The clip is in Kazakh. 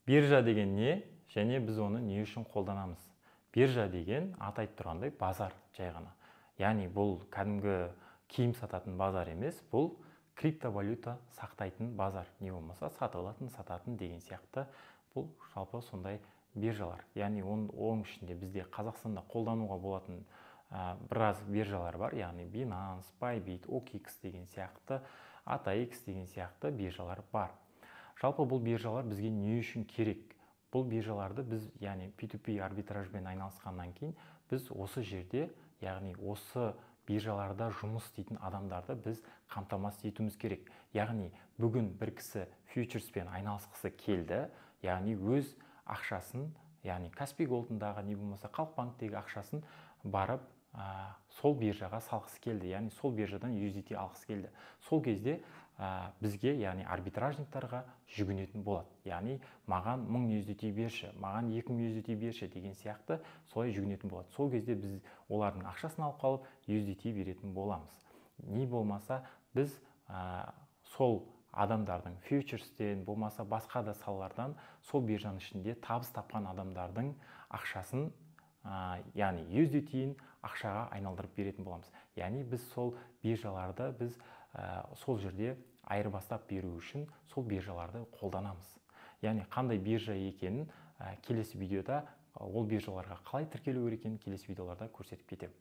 Биржа деген не, және біз оны не үшін қолданамыз? Биржа деген аты айтып тұрғандай базар жай ғана. Яғни бұл кәдімгі киім сататын базар емес, бұл криптовалюта сақтайтын базар. Не болмаса сатып алатын, сататын деген сияқты бұл жалпы сондай биржалар. Яғни оның ішінде бізде Қазақстанда қолдануға болатын біраз биржалар бар, яғни Binance, Bybit, OKX деген сияқты, ATX деген сияқты биржалар бар. Жалпы бұл биржалар бізге не үшін керек? Бұл биржаларды біз, яғни P2P арбитражбен айналысқаннан кейін, біз осы жерде, яғни осы биржаларда жұмыс істейтін адамдарды біз қамтамасыз етуіміз керек. Яғни бүгін бір кісі фьючерспен айналысқысы келді, яғни өз ақшасын, яғни Каспий Голдындағы не болмаса Халықбанктегі ақшасын барып сол биржаға салғысы келді, яғни сол биржадан USDT алғысы келді. Сол кезде бізге, яғни арбитражниктарға жүгінетін болады. Яғни маған 1000 USDT берші, маған 2000 USDT берші деген сияқты солай жүгінетін болады. Сол кезде біз олардың ақшасын алып қалып USDT беретін боламыз. Не болмаса біз сол адамдардың фьючерстен болмаса басқа да салалардан сол биржаның ішінде табыс тапқан адамдардың ақшасын, яғни USDT-ін ақшаға айналдырып беретін боламыз. Яғни біз сол биржаларды біз сол жерде айырбастап беру үшін сол биржаларды қолданамыз. Яғни қандай биржа екенін келесі видеода, ол биржаларға қалай тіркелу керек екенін келесі видеоларда көрсетіп кетемін.